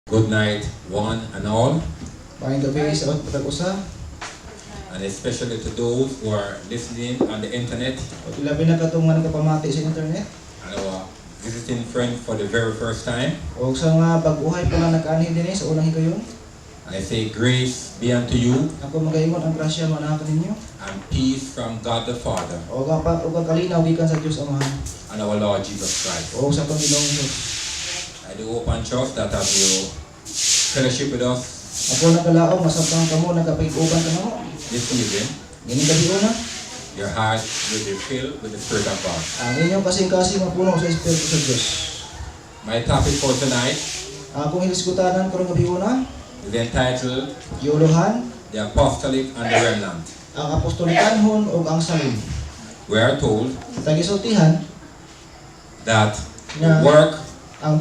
Good night, one and all, Maayong gabi sa pag-usa. and especially to those who are listening on the internet O ilabi na katong nga nagkapamati sa internet. and our visiting friends for the very first time. O sa mga baguhay po na nag-anhin din sa unang higayon. I say grace be unto you Ako magaingon ang grasya manakan ninyo. and peace from God the Father O ang kalinaw gikan sa Dios Amahan. and our Lord Jesus Christ. O sa Panginoong Diyos. I do hope and trust that as you fellowship with us Ako nakalaong masabtang kamo nagapag-uban ka mo. this evening, Gini gabi una. your heart will be filled with the Spirit of God. Ang inyong kasing-kasing mapuno sa Espiritu sa Dios. My topic for tonight Akong hilisgutanan karong gabi una. is entitled Giuluhan, The Apostolic and the Remnant. ang apostolikanhon o ang salin. We are told Tagisultihan, that Yeah. the ang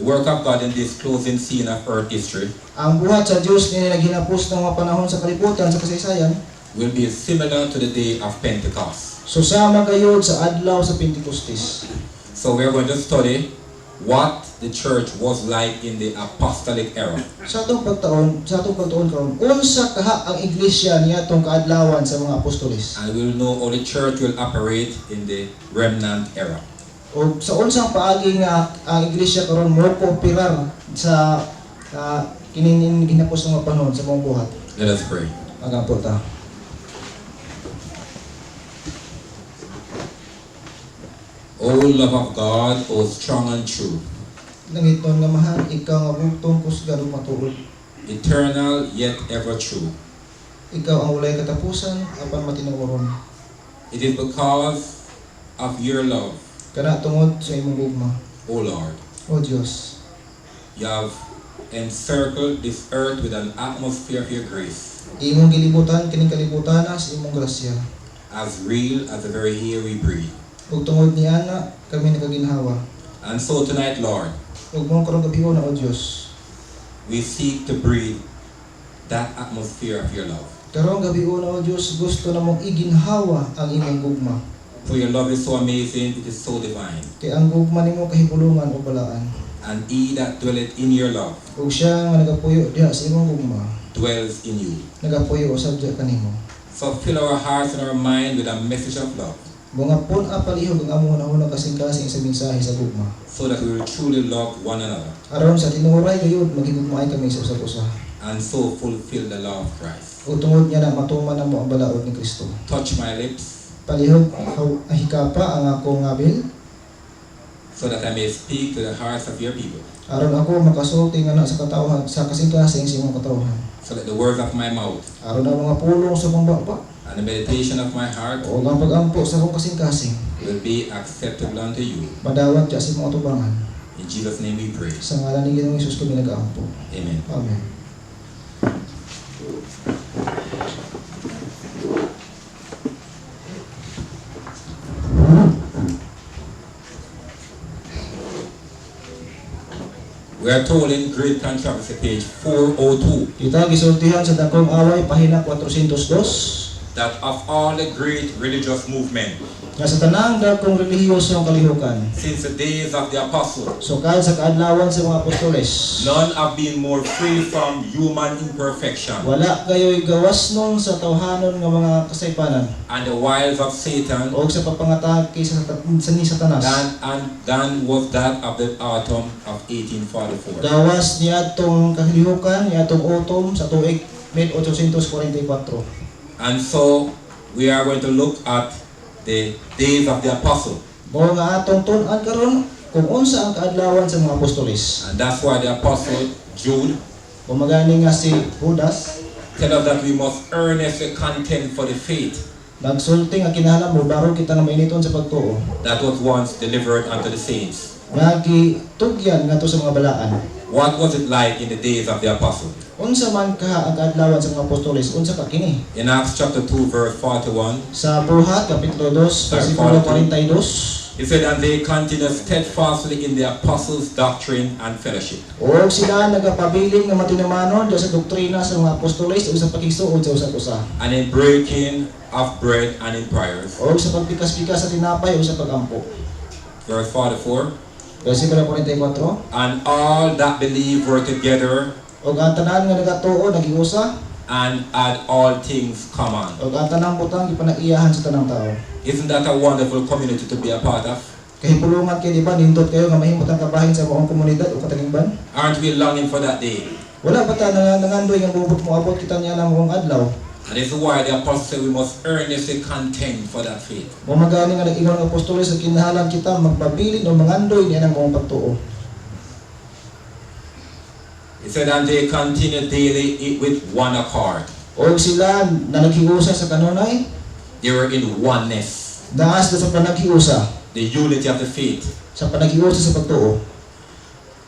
work of God in this closing scene of earth history ang buhat sa Dios ni naghinapos ng mga panahon sa kalibutan sa kasaysayan. will be similar to the day of Pentecost. Susama gayud sa adlaw sa Pentecostes. So we're going to study what the church was like in the apostolic era. Sa atong pagtuon karon, unsa kaha ang iglesia niadtong kaadlawan sa mga apostoles? And we'll know how the church will operate in the remnant era. O sa unsang paagi nga ang iglesia karon mo kooperar sa kining ginapos ng mga panahon sa mga buhat. Let us pray. Magampo ta. O love of God, O strong and true, Nangiton nga mahal, ikaw nga bugtong kusgan ug matuod. eternal yet ever true. Ikaw ang walay katapusan apan matinuoron. It is because of your love, Kana tungod sa imong gugma. O Lord, O Dios, you have encircled this earth with an atmosphere of your grace, imong gilibutan kining kalibutan sa imong grasya. as real as the very air we breathe. Ug tungod ni ana kami nakaginhawa. And so tonight, Lord, Ug mong karong gabi na o Dios. we seek to breathe that atmosphere of your love. Karong gabi na o Dios, gusto namong iginhawa ang imong gugma. For your love is so amazing, it is so divine. Kay ang gugma nimo kahibulungan o balaan. And he that dwelleth in your love Ug siya nga nagapuyo diha sa imong gugma, dwells in you. nagapuyo o sadya kanimo. So fill our hearts and our mind with a message of love, Mga pun apalihog ang among hunahuna kasing-kasing sa mensahe sa gugma. so that we will truly love one another, Aron sa tinuray gayud maghigugmaay kami sa usa-usa. and so fulfill the law of Christ. Ug tungod niya na matuman na mo ang balaod ni Kristo. Touch my lips, Palihog hikapa ang akong ngabil, so that I may speak to the hearts of your people, aron ako makasulti nga na sa katawhan sa kasing-kasing sa imong katawhan. so that the words of my mouth Aron ang mga pulong sa akong baba and the meditation of my heart o ang pag-ampo sa akong kasing-kasing will be acceptable unto you. madawat siya sa mga tubangan. In Jesus' name we pray. Sa ngalan ni Ginoong Hesus kami nag-aampo. Amen. Amen. We are told in Great Controversy, page 402, Kita gisultihan sa dakong away pahina 402 that of all the great religious movement nga sa tanang dakong relihiyosong kalihukan, since the days of the apostles, sukad sa kaadlawan sa mga apostoles, none have been more free from human imperfection wala kayo'y gawasnon sa tawhanon nga mga kasaypanan and the wiles of Satan o sa papangatake sa ni Satanas. than was that of the autumn of 1844. Gawas niya itong kahilihukan, niya itong autumn sa tuig 1844. And so we are going to look at the days of the apostle, Mo nga atong tun-an karon kung unsa ang kaadlawan sa mga apostoles. and that's why the apostle Jude Bumagani nga si Judas, tell us that we must earnestly contend for the faith nagsulti nga kinahanglan mo baro kita nga mainiton sa pagtuo. that was once delivered unto the saints. Nga gitugyan ngadto sa mga balaan. What was it like in the days of the apostle? Unsa man kaha ang kaadlawan sa mga apostoles, unsa ka kini? In Acts chapter 2 verse 41, Sa Buhat kapitulo 2 versikulo 42. it said, and they continued steadfastly in the apostles' doctrine and fellowship, O sila nagapabiling nga matinumanon sa doktrina sa mga apostoles o sa pakigsuod sa usa-usa. and in breaking of bread and in prayers. O sa pagpikas-pikas sa tinapay o sa pagampo. Verse 44, Versikulo 44. And all that believe were together Og ang tanan nga nagatuo nagiusa, and had all things common. og ang tanang butang gipanaiyahan sa tanang tao. Isn't that a wonderful community to be a part of? Kahipulungan kayo, di ba, nindot kayo nga mahimot ang kabahin sa maong komunidad o katalingban? Aren't we longing for that day? Wala ba ta nangandoy nga bubot mo abot kita niya ng mong adlaw? And this is why the apostle said we must earnestly contend for that faith. Mamagani nga nag-ingon ng apostoles sa kinahanglan kita magpabilin o mangandoy niya ng mong pagtuo. He said, and they continued daily with one accord. O sila na naghiusa sa kanunay, They were in oneness, naas na sa panaghiusa, the unity of the faith. sa panaghiusa sa pagtuo.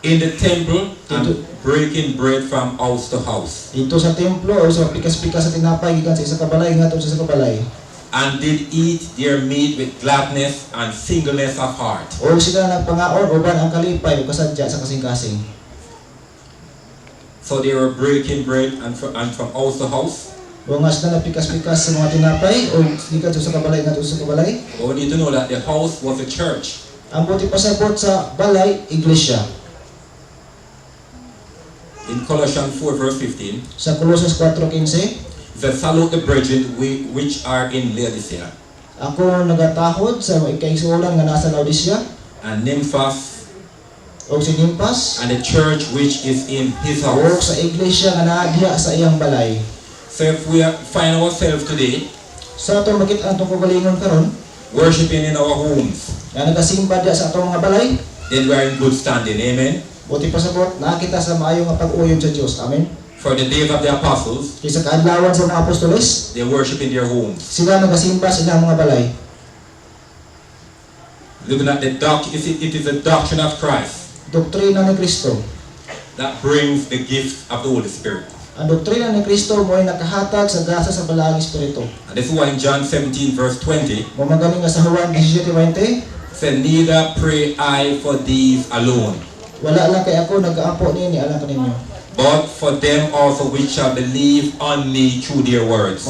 In the temple, and breaking bread from house to house. Dito sa templo o sa pikas-pikas sa tinapay gikan sa isa ka balay ngadto sa isa ka balay. And did eat their meat with gladness and singleness of heart. O sila nagpangaon uban ang kalipay o kasadya sa kasing-kasing. So they were breaking bread and from house to house. O nga sila napikas-pikas sa mga tinapay o gikan sa isa ka balay ngadto sa isa ka balay. But we need to know that the house was the church. Ang buti pasabot sa balay, iglesia. In Colossians 4 verse 15, Sa Colossus 4:15, it says, salute the brethren which are in Laodicea, ako nagatahod sa ikaisulan nga nasa Laodicea and Nymphas, o si Nimpas and the church which is in his o house. sa iglesia nga naa diha sa iyang balay. So if we find ourselves today Sa atong makita ang itong kagalingon karon worshiping in our homes, nga nagasimba diha sa atong mga balay, then we are in good standing. Amen. buti pasabot nakita sa maayo nga pag-uyod sa Dios. Amen. For the days of the apostles, Kaysa kaadlawan sa mga apostoles, they worship in their homes. sila nagasimba sa ilang mga balay. Looking at the doctrine, it is the doctrine of Christ Doktrina ni Kristo. that brings the gift of the Holy Spirit. Ang doktrina ni Kristo mo ay nakahatag sa grasa sa balaang espiritu. And this is why in John 17 verse 20, Mamagaling nga sa Juan 17:20, said, neither pray I for these alone, wala lang kay ako nag-aapo ni alam kaninyo. but for them also which shall believe on me through their words.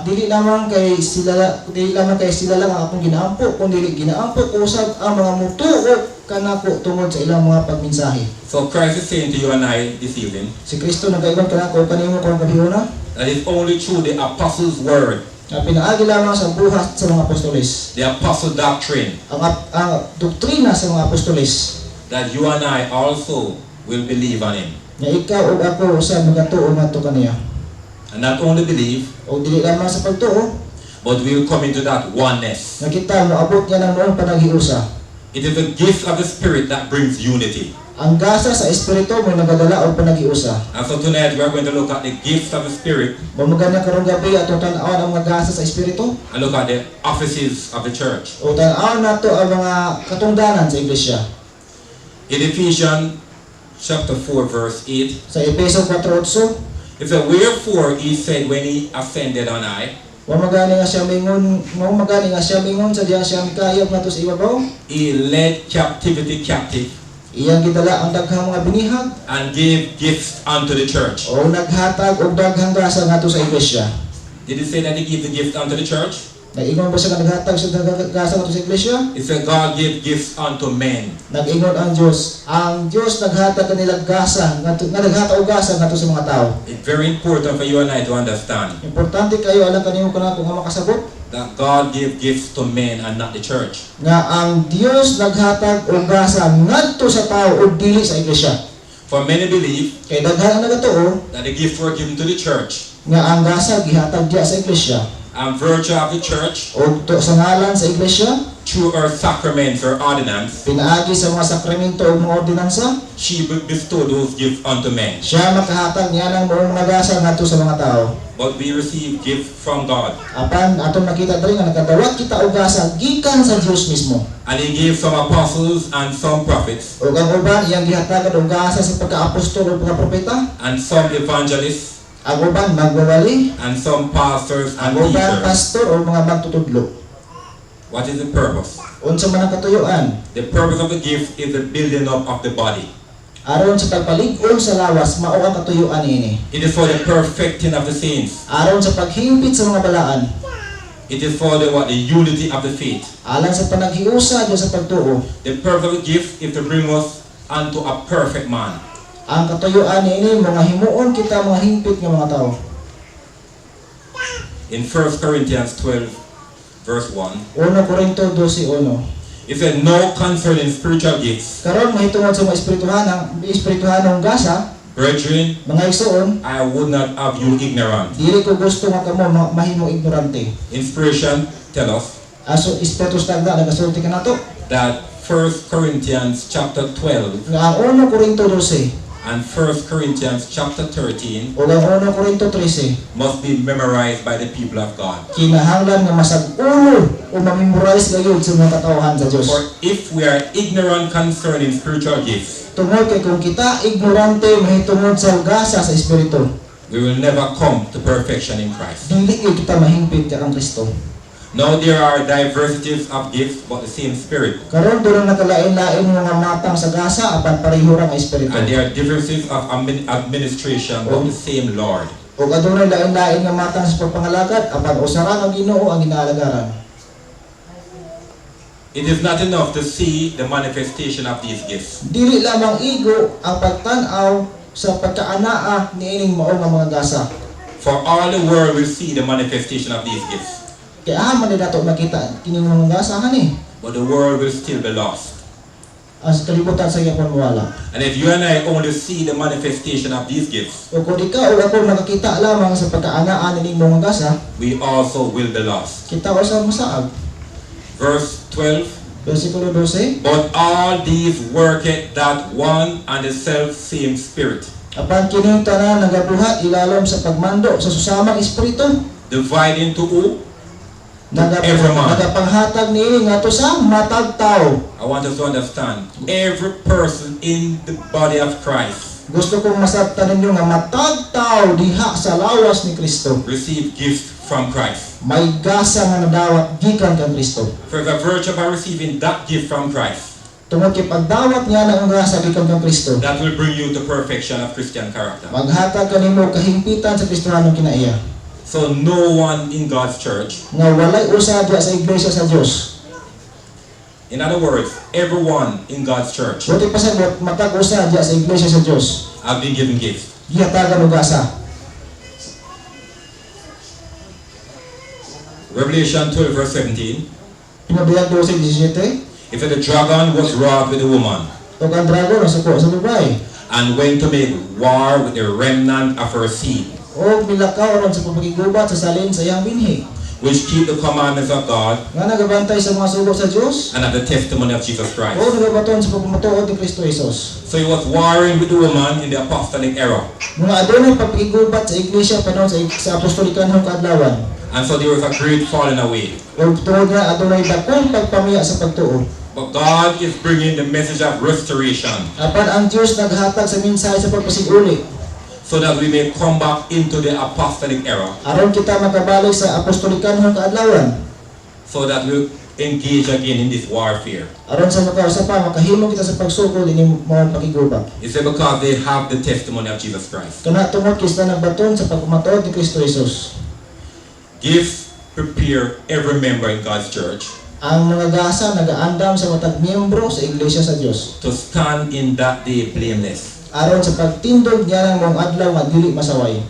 Dili lamang kay sila lang ang akong ginaampo, kundi ginaampo ko usab ang mga mutuo kanako tungod sa ilang mga pagmensahe. So Christ is saying to you and I this evening, Si Kristo nagaigon kanako kanimo kung kabihona, that it's only through the apostles' word, nga pinaagi lamang sa buhat sa mga apostoles, the apostle doctrine, ang doktrina sa mga apostoles, that you and I also will believe on him. nga ikaw ug ako usab magatuo ngadto kaniya. And not only believe, O dili lamang sa pagtuo, but we will come into that oneness. nga kita moabot niya ng noong panaghiusa. It is the gift of the Spirit that brings unity. Ang gasa sa espiritu mo nagadala og panaghiusa. And so tonight we are going to look at the gifts of the Spirit Mamagana karong gabi atong tan-awon ang mga gasa sa espiritu. and look at the offices of the church. O tan-awon nato ang mga katungdanan sa iglesia. In Ephesians chapter 4 verse 8, Sa Efeso 4:8, it says, wherefore he said when he ascended on high, mamagani nga siya mingon sa diya siya mikayog ngadto sa ibabaw. he led captivity captive Iyang gidala ang daghang mga binihag and gave gifts unto the church. o naghatag og daghang gasa ngadto sa iglesia. Did he say that he gave the gift unto the church? Nag-ingon ba siya nga naghatag sa daghang gasa ngadto sa iglesia? It said God gave gifts unto men. Nag-ingon ang Dios. Ang Dios naghatag kanila gasa ngadto naghatag og gasa ngadto sa mga tao. It's very important for you and I to understand Importante kayo alam kanimo kanako nga makasabot that God gave gifts to men and not the church. nga ang Dios naghatag og gasa ngadto sa tao ug dili sa iglesia. For many believe Kay daghan ang nagatuo that the gifts were given to the church, nga ang gasa gihatag diya sa iglesia and virtue of the church ug sa ngalan sa iglesia through her sacraments or ordinance, pinaagi sa mga sakramento ug mga ordinansa she bestowed those gifts unto men. siya makahatag niya ng buong nagasa ngadto sa mga tao. But we receive gifts from God, Apan atong nakita diri nga nakadawat kita og gasa gikan sa Dios mismo. and He gave some apostles and some prophets Ug ang uban iyang gihatagan og gasa sa pagka-apostol ug pagka-propeta, and some evangelists ang uban magwawali, and some pastors ang and uban teachers. pastor o mga magtutudlo. What is the purpose? Unsa man ang katuyuan? The purpose of the gift is the building up of the body. Aron sa pagpalig-on sa lawas mao ang katuyuan niini. It is for the perfecting of the saints. Aron sa paghimpit sa mga balaan. It is for the unity of the faith. Alang sa panaghiusa diyo sa pagtuo. The perfect gift is to bring us unto a perfect man. Ang katuyuan niini mga himuon kita mga hingpit nga mga tao. In 1 Corinthians 12 verse 1, 1 Corinto 12:1. it said, "No concerning spiritual gifts, Karon mahitungod sa mga espirituhanong gasa, brethren, mga igsoon, I would not have you ignorant." dili ko gusto nga kamo mahimong ignorante. Inspiration tell us Aso espiritu stagda nagasulti kanato that 1 Corinthians chapter 12 nga ang 1 Corinto 12 and 1 Corinthians chapter 13 o ang 1 Corinto 13 must be memorized by the people of God. kinahanglan nga masag-ulo o ma-memorize gayud sa mga katawhan sa Dios. For if we are ignorant concerning spiritual gifts, Tungod kay kung kita ignorante mahitungod sa gasa sa espiritu, we will never come to perfection in Christ. dili gyud kita mahingpit kang Kristo. Now there are diversities of gifts, but the same Spirit. Karon durang nakalain-lain mga matang sa gasa apan pareho ra nga espiritu. And there are differences of administration, but the same Lord. O adunay lain-lain nga matang sa pagpangalagad apan usa ra nga Ginoo ang ginaalagaran. It is not enough to see the manifestation of these gifts. Dili lamang igo ang pagtan-aw sa pagkaanaa niining mao nga mga gasa. For all the world will see the manifestation of these gifts, Kaya man din nato makita kining mga gasa ani. but the world will still be lost. As kalibutan sa iyang panwala. And if you and I only see the manifestation of these gifts, O kung ikaw o ako nakakita lamang sa pagkaanaa nining mga gasa, we also will be lost. kita ko sa masaag. Verse 12, Versikulo 12. "But all these worketh that one and the self same Spirit, Apan kining tanan nagabuhat ilalom sa pagmando sa susamang espiritu. dividing to who? Every man." Nagapanghatag niini ngadto sa matag tao. I want us to understand, every person in the body of Christ Gusto kong masabtan ninyo nga matag tao diha sa lawas ni Kristo. receive gifts from Christ. May gasa nga nadawat gikan kang Kristo. For the virtue of receiving that gift from Christ, Tungod kay pagdawat niya ng gasa gikan kang Kristo, that will bring you to perfection of Christian character. maghatag kanimo kahimpitan sa Kristohanong kinaiya. So no one in God's church, Nga walay usa diha sa iglesia sa Dios. in other words, everyone in God's church Buti pa sa matag usa diha sa iglesia sa Dios. have been given gifts. Gihatagan og gasa. Revelation 12 verse 17, Pinabayag 12:17. it said the dragon was wroth with the woman O ang dragon nasuko sa babae. and went to make war with the remnant of her seed, O milakaw ron sa pagkigubat sa salin sa iyang binhi. which keep the commandments of God Nga nagabantay sa mga sugo sa Dios. and of the testimony of Jesus O Christ. nagabaton sa pagmatuod ni Kristo Jesus. So he was warring with the woman in the apostolic era. Mga adunay pagkigubat sa iglesia panon sa apostolikanhong kaadlawan. And so there was a great falling away. O tungod nga adunay dakong pagpamiya sa pagtuo. But God is bringing the message of restoration Apan ang Dios naghatag sa mensahe sa pagpasiguli. so that we may come back into the apostolic era, Aron kita makabalik sa apostolikanhong kaadlawan. so that we engage again in this warfare. Aron sa makausa pa makahimo kita sa pagsugod ini mga pakigubat. It's because they have the testimony of Jesus Christ. Kana tungod kista nagbaton sa pagmatuod ni Kristo Jesus. Gifts prepare every member in God's church Ang mga gasa nagaandam sa matag miyembro sa iglesia sa Dios. to stand in that day blameless. Aron sa pagtindog niya ng mga adlaw nga dili masaway.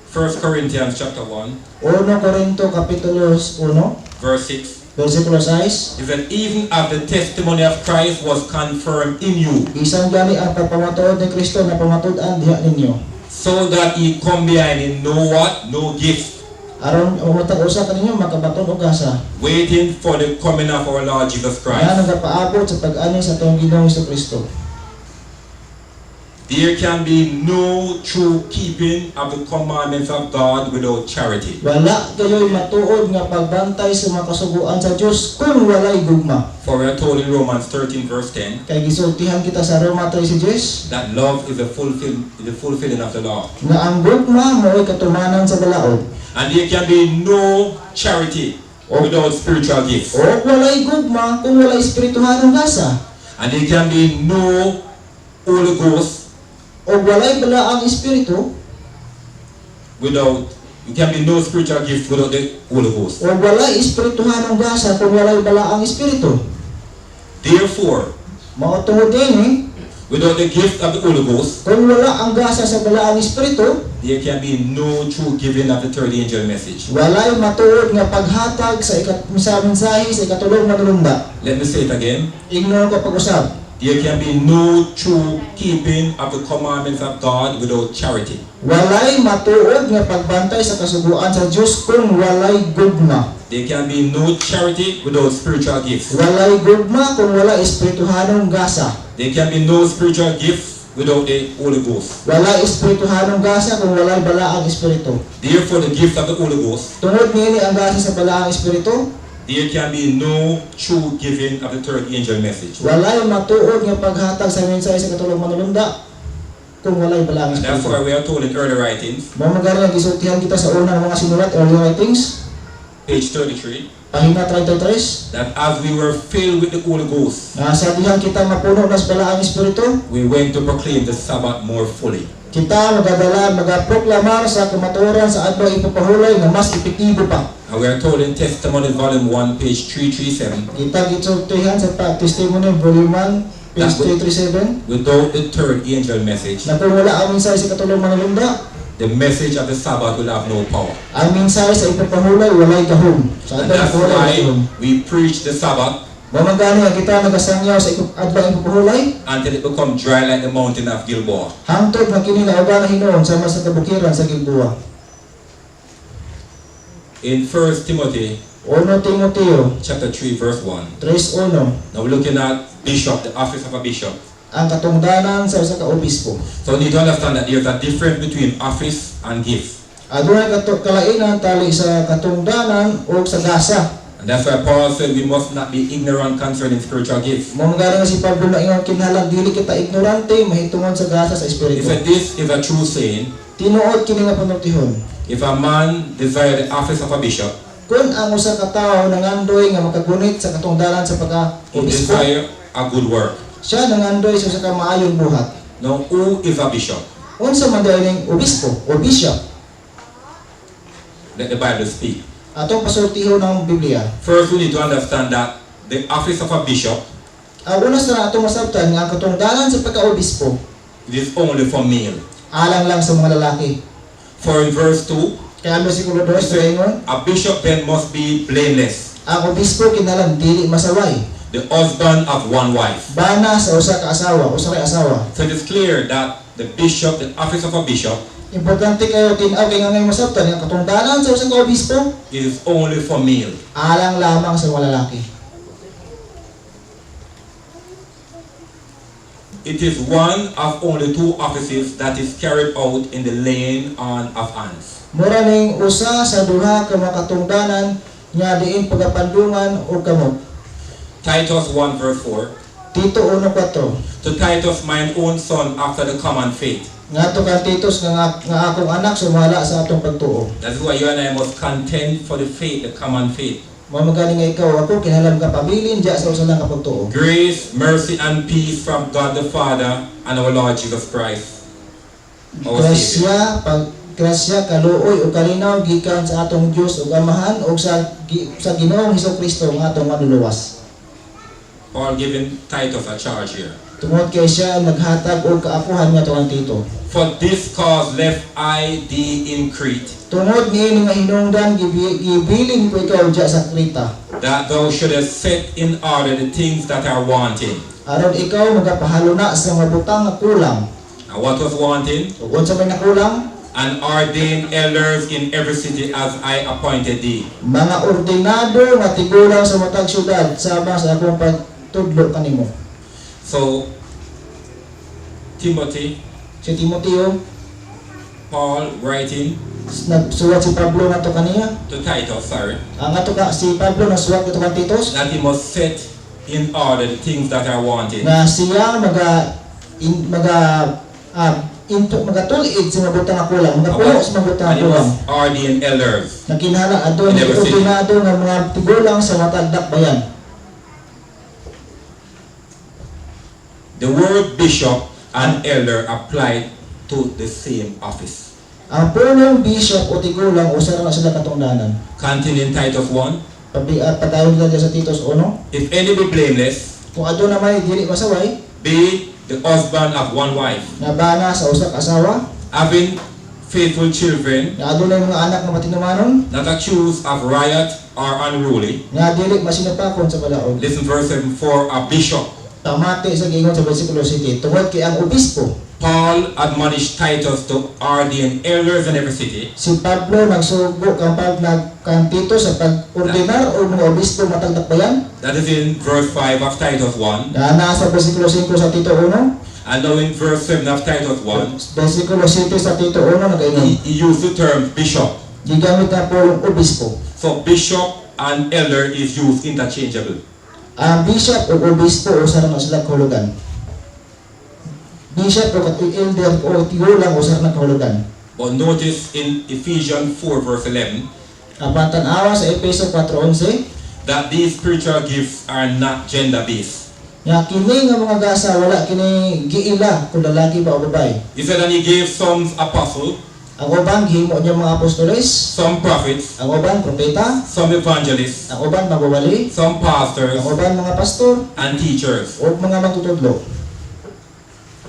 1 Corinthians chapter 1 1 Corinto kapitulo 1 verse 6. versikulo 6. Is that even as the testimony of Christ was confirmed in you, Bisan gani ang pagpamatuod ni Kristo na pamatud-an diha ninyo. so that ye come behind in no what? No gift, Aron umatag usa kaninyo makabaton og gasa. waiting for the coming of our Lord Jesus Nga Christ. nagapaabot sa pag-ani sa atong Ginoong Kristo. There can be no true keeping of the commandments of God without charity. Wala kayo'y matuod nga pagbantay sa mga kasuguan sa Dios kung walay gugma. For we are told in Romans 13 verse 10 Kay gisultihan kita sa Roma 13:10 that love is the fulfilling of the law. nga ang gugma mo'y katumanan sa balaod. And there can be no charity without spiritual gifts. O walay gugma kung walay espirituhanong gasa. And there can be no Holy Ghost O walay balaang espiritu without You can be no spiritual gift without the Holy Ghost. O walay espirituhanong gasa kung walay balaang espiritu. Therefore, Mao tungod dinhi, without the gift of the Holy Ghost, kung wala ang gasa sa balaang espiritu, there can be no true giving of the third angel message. walay matuod nga paghatag sa mensahe sa ikatulong manulunda. Let me say it again. Ignore ko pag-usab. There can be no true keeping of the commandments of God without charity. Walay matuod nga pagbantay sa kasuguan sa Dios kung walay gugma. There can be no charity without spiritual gifts. Walay gugma kung wala espirituhanong gasa. There can be no spiritual gift without the Holy Ghost. Wala espirituhanong gasa kung walay balaang espiritu. Therefore, the gift of the Holy Ghost, Tungod niini ang gasa sa balaang espiritu, there can be no true giving of the third angel message. walay matuod nga paghatag sa mensahe sa katulong manulunda kung walay balaang And that's espiritu. why we are told in early writings, Mamagari ang gisultihan kita sa unang mga sinulat, early writings, page 33, pahina 33, that as we were filled with the Holy Ghost, na sa dihan kita mapuno na sa balaang espiritu, we went to proclaim the Sabbath more fully. kita magadala, magaproklamar sa kamatuoran sa adlaw ipapahulay nga mas epektibo pa. And we are told in Testimony Volume 1, page 337, Kita gisultihan sa testimony volume 1, page 337, without the third angel message, na kung wala ang mensahe sa katulong manulunda, the message of the Sabbath will have no power. ang mensahe sa ipapahulay walay gahom. Sa And adlaw that's ipapahulay walay why gahom. we preach the Sabbath Mamagani nga kita nagasangyaw sa adlaw ipapahulay, until it becomes dry like the mountain of Gilboa. hangtod na kini nauban na hinuon sama sa kabukiran sa Gilboa. In 1 Timothy 1 Timoteo chapter 3, verse 1, 3:1, now we're looking at bishop, the office of a bishop. ang katungdanan sa usa ka obispo. So we need to understand that there's a difference between office and gift. Adunay kalainan tali sa katungdanan o sa gasa. And that's why Paul said we must not be ignorant concerning spiritual gifts. Mamagani nga si Pablo na ingon kinahanglan dili kita ignorante mahitungod sa gasa sa He espiritu. said this is a true saying. Tinuod kini nga panultihon. If a man desire the office of a bishop, Kung ang usa ka tawo nangandoy nga makagunit sa katungdanan sa he pagka-obispo, desire a good work. siya nangandoy sa usa ka maayong buhat. Now, who is a bishop? Unsa man dayon ning obispo o bishop? Let the Bible speak. Atong pasultihon ng Biblia. First, we need to understand that the office of a bishop Una sa atong masabtan nga ang katungdanan sa pagka-obispo it is only for male. alang lang sa mga lalaki. For in verse 2, Kaya bersikulo 2 sa ingon, a bishop then must be blameless, ang obispo kinahanglan dili masaway. the husband of one wife. Bana sa usa ka asawa, usa ka asawa. So it is clear that the bishop, the office of a bishop, Importante kayo tin-aw kay nga ngayon masabtan nga katungdanan sa usa ka obispo it is only for male. alang lamang sa mga lalaki. It is one of only two offices that is carried out in the laying on of hands. Mura ning usa sa duha ka mga katungdanan nga diin pagapandungan o kamot. Titus 1 verse 4, Tito 1:4. to Titus mine own son after the common faith. Ngadto kang Titus nga akong anak sumala sa atong pagtuo. That's why you and I must contend for the faith, the common faith. Mamagani nga ikaw ako kinahanglan ka pabilin diya sa usa lang ka pagtuo. Grace, mercy, and peace from God the Father and our Lord Jesus Christ, our Savior. Grasya, kaluoy o kalinaw gikan sa atong Dios ug Amahan ug sa Ginoong Hesukristo nga atong manluluwas. Paul giving Titus a charge here. Tungod kay siya naghatag og kaapuhan nga tuang Tito. For this cause left I thee in Crete, Tungod niini nga hinungdan gibiling ko ikaw diya sa Krita. that thou shouldest set in order the things that are wanting. Aron ikaw magapahaluna sa mga butang nga kulang. And what was wanting? Ug unsa may nakulang? And ordain elders in every city as I appointed thee. Mga ordinado nga tigulang sa matag syudad sama sa akong pagtudlo kanimo. So, Timothy, Si Timoteo, Paul writing nagsuwat si Pablo ngadto kaniya. to Titus, Ang ato ka si Pablo nagsuwat ngadto kan Titus that he must set in order the things that are wanting. na siya magatulid sa mga butang nga kulang, magapuno sa mga butang And nga he kulang. must ordain elders. Na kinahanglan adto In every city. ordinado nga mga tigulang sa matag dakbayan. The word bishop and elder applied to the same office. Ang punong bishop o tigulang usa ra na sila katungdanan. Continue in Titus 1. Padayon nila sa Titus 1. If any be blameless, Kung aduna may dili masaway, be the husband of one wife, nga bana sa usa ka asawa, having faithful children, nga adunay mga anak nga matinumanon, not accused of riot or unruly. nga dili masinapakon sa balaod. Listen verse 7, for a bishop. Tamati sa giingon sa versikulo 7, tungod kay ang obispo, Paul admonished Titus to ordain elders in every city, si Pablo nagsugo kang nagkantito sa pag-ordinar o mga obispo matag dakbayan. that is in verse 5 of Titus 1, Na nasa versikulo 5 sa Tito 1, and now in verse 7 of Titus 1, versikulo 7 sa Tito 1 nagaingon. he used the term bishop. Gigamit na po yung obispo. So bishop and elder is used interchangeable. Ang bishop o obispo o sarang sila kahulugan. Bishop o elder o tigulang o sarang kahulugan. But notice in Ephesians 4 verse 11 Ang tanawa sa Efeso 4:11, that these spiritual gifts are not gender-based. nga kini nga mga gasa wala kini giila kung lalaki ba o babae. He said, and he gave some apostles, Ang uban gihimo niya mga apostoles, some prophets, ang uban propeta, some evangelists, ang uban magwawali, some ang pastors, uban mga pastor and teachers. o mga magtutudlo.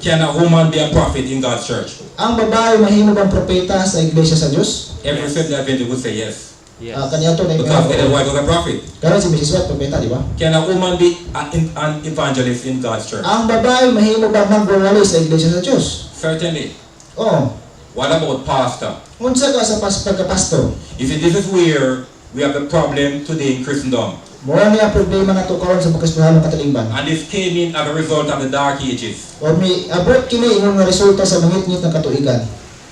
Can a woman be a prophet in God's church? Ang babae mahimo bang propeta sa iglesia sa Dios? Every Seventh Adventist would say yes. Kaniya to na Because Ellen White was a prophet. karon si Mrs. White propeta, di ba? Can a woman be an evangelist in God's church? Ang babae mahimo bang magwawali sa iglesia sa Dios? Certainly. Oo. What about pastor? Unsa ka sa pagka-pastor? You see, this is where we have the problem today in Christendom. Mura niya problema na to karon sa pagkaspuhan ng katalingban. And this came in as a result of the Dark Ages. O mi abot kini ingon nga resulta sa mangit-ngit ng katuigan.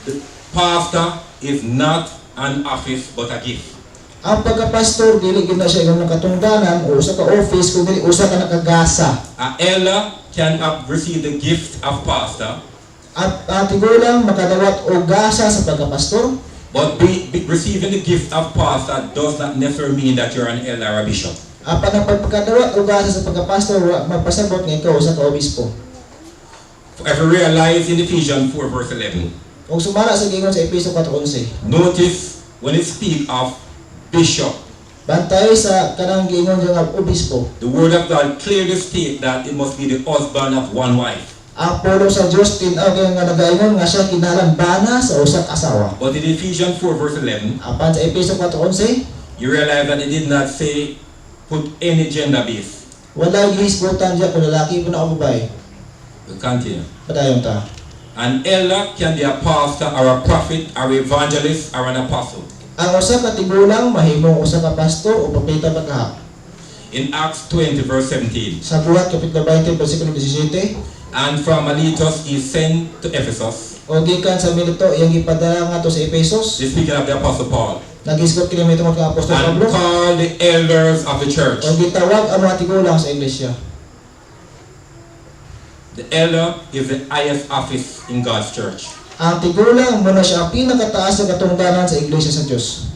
The pastor is not an office but a gift. Ang pagka-pastor dili gid na siya ingon ng katungdanan o usa ka office kun dili usa ka nakagasa. A elder can receive the gift of pastor, At tigulang makadawat og gasa sa pagka-pastor, but receiving the gift of pastor does not necessarily mean that you're an elder or a bishop. apan ang pagkadawat og gasa sa pagka-pastor wa magpasabot nga ikaw usa ka obispo. As we realize in Ephesians 4 verse 11, Og sumala sa giingon sa Efeso 4:11, notice when it speaks of bishop, bantay sa kanang giingon nga obispo. the word of God clearly states that it must be the husband of one wife. Ang pulo sa Dios tin-aw kay nga nagaingon nga siya kinahanglan bana sa usa ka asawa. But in Ephesians 4 verse 11, Apan sa Efeso 4:11, you realize that it did not say put any gender base. wala gihisgutan diya kung lalaki po na o babae. We continue. Padayon ta. An elder can be a pastor or a prophet or evangelist or an apostle. Ang usa ka tigulang mahimong usa ka pastor o propeta pagkahap. In Acts 20 verse 17, Sa buhat kapitulo 20 bersikulo 17, and from Miletus he sent to Ephesus. o gikan sa Mileto iyang gipadala ngadto sa Efesos, This speaking of the apostle Paul. nagisgot kini may tungod kang apostol And Pablo. called the elders of the church. O gitawag ang mga tigulang sa iglesia. The elder is the highest office in God's church. Ang tigulang muna siya ang pinakataas na katungdanan sa iglesia sa Dios.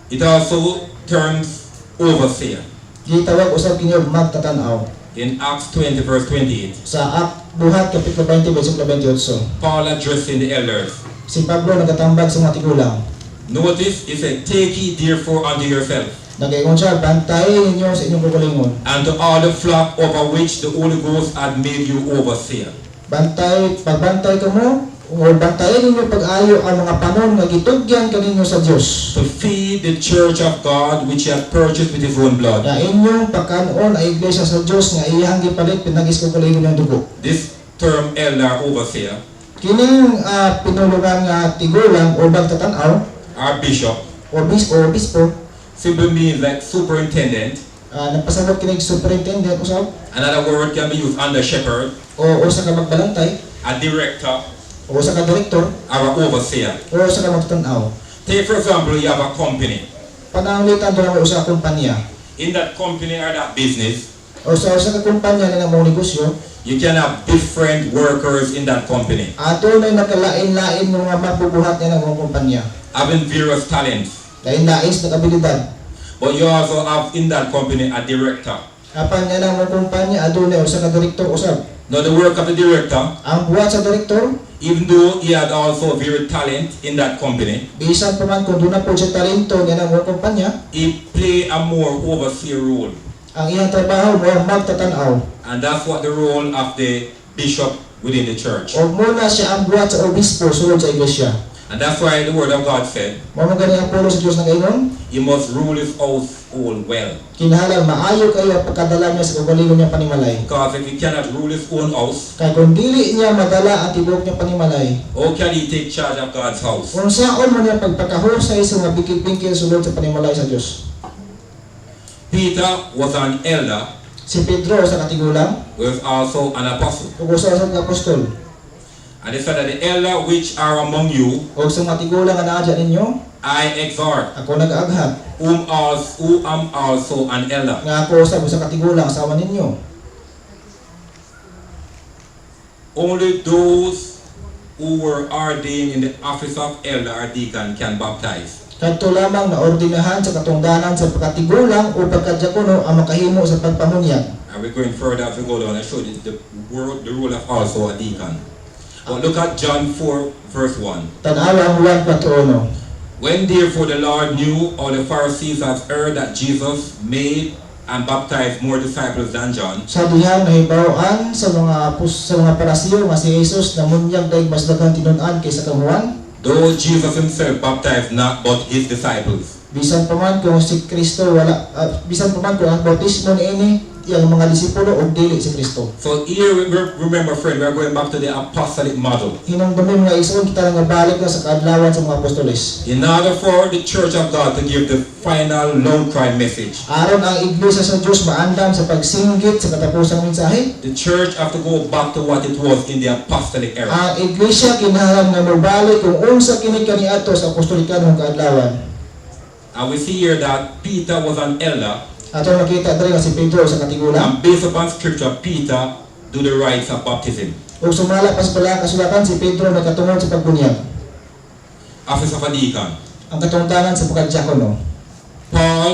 It also terms overseer. Gitawag usab kini og magtatanaw. In Acts 20 verse 28, Sa buhat kapitulo 20 bersikulo 28, Paul addressing the elders. si Pablo nagatambag sa mga tigulang. Notice, he said, take ye therefore unto yourself, Nagaingon siya, bantayin ninyo sa inyong kagalingon. and to all the flock over which the Holy Ghost had made you overseer. Pagbantay ka mo, o bantayin ninyo pag-ayo ang mga panon nga gitugyan kaninyo sa Dios. To feed the church of God which he had purchased with his own blood. Na inyong pagkanon ay iglesia sa Dios nga iyang gipalit pinagis ko kagalingon ng dugo. This term elder overseer, Kining pinulungan nga tigulang o magtatanaw, our bishop, o obispo, simply means like superintendent. nagpasabot kining superintendent usab, Another word can be used under shepherd, o usa ka magbalantay, a director, o usa ka direktor, or an overseer. o usa ka magtatanaw. Take for example, you have a company. Pananglitan doon ang usa ka kumpanya. In that company or that business, O sa usa ka kumpanya na mga negosyo, you can have different workers in that company, ato na nakalain-lain ng mga magbubuhat niya ng mga kumpanya. having various talents. Lain-lain sa abilidad. But you also have in that company a director. Apan nga ng mga kumpanya, adunay usa ka direktor usab. Now the work of the director Ang buhat sa direktor, even though he had also very talent in that company, Bisan pa man kung doon na po siya talento niya ng mga kumpanya, he played a more overseer role. ang iyang trabaho mo magtatanaw. And that's what the role of the bishop within the church. O muna siya ang buhat sa obispo sulod sa iglesia. And that's why the word of God said, Mao gani ang pulo sa Dios nagaingon, he must rule his household well. kinahanglan maayo kayo ang pagkadala niya sa kaugalingon niya panimalay. Because if he cannot rule his own house, Kay kung dili niya madala ang tibuok niya panimalay, how can he take charge of God's house? kung saan mo niya pagpakahusay sa mga bikil-bikil sulod sa panimalay sa Dios. Peter was an elder, Si Pedro sa katigulang, was also an apostle. ug usa sa mga apostol, And he said that the elder which are among you, ug sa mga tigulang nga naa dyan ninyo, I exhort, ako nag-aaghag, who am also an elder. nga ako sa katigulang asawa ninyo. Only those who were ordained in the office of elder or deacon can baptize. Kadto lamang na ordinahan sa katungdanan sa pagkatigulang o pagkadyakono ang makahimo sa pagpamunyag. And we're going further as we go down. I showed you the role of also a deacon. But look at John 4 verse 1. Tanawa ang 1:4. When therefore the Lord knew all the Pharisees have heard that Jesus made and baptized more disciples than John, Sa dihang nahibaw-an sa mga parasiyo nga si Jesus namunyag dahil mas daghang tinun-an kaysa kang Juan, though Jesus himself baptized not but his disciples. bisan pa man kung si Kristo bisan pa man kung ang bautismo niini iyang mga disipulo og dili si Kristo. So here remember friend, we are going back to the apostolic model. Hinungdumi mga igsoon kita nga balik na sa kaadlawan sa mga apostoles. In order for the church of God to give the final loud cry message, Aron ang iglesia sa Dios maandam sa pagsinggit sa katapusang mensahe, the church have to go back to what it was in the apostolic era. ang iglesia kinahanglan nga mobalik kung unsa kini kaniadto sa apostolikanong kaadlawan. And we see here that Peter was an elder, Ato makita diri nga si Pedro sa katigulang and based upon scripture, Peter do the rites of baptism. ug sumala pa sa balaang kasulatan si Pedro nagkatungod sa pagbunyag. Office of a deacon. Ang katungdanan sa pagkadyakono. Paul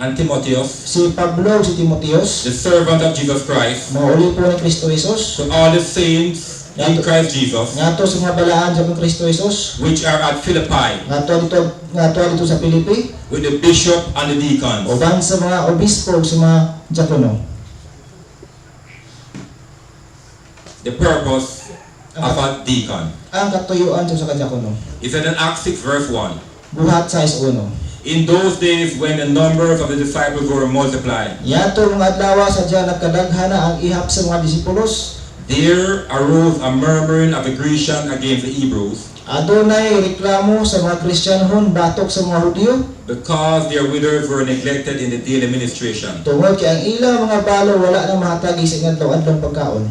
and Timotheus, Si Pablo ug si Timoteos, the servant of Jesus Christ, mauli po ni Kristo Jesus, to all the saints in Christ Jesus, ngadto sa mga balaan sa Kristo Jesus, which are at Philippi, ngadto dito sa Pilipi, with the bishop and the deacons. uban sa mga obispo ug sa mga diakono. The purpose of a deacon. Ang katuyuan sa kadiakono. It said in Acts 6 verse 1, Buhat 6:1. in those days when the numbers of the disciples were multiplied, Yato mga adlaw sa diyan nagkadaghana ang ihap sa mga disipulos. there arose a murmuring of the Grecians against the Hebrews, Adunay reklamo sa mga Kristiyanhon batok sa mga Hudyo because their widows were neglected in the daily ministration. tungod kay ang ilang mga balo wala na mahatagi sa inadlaw-adlong pagkaon.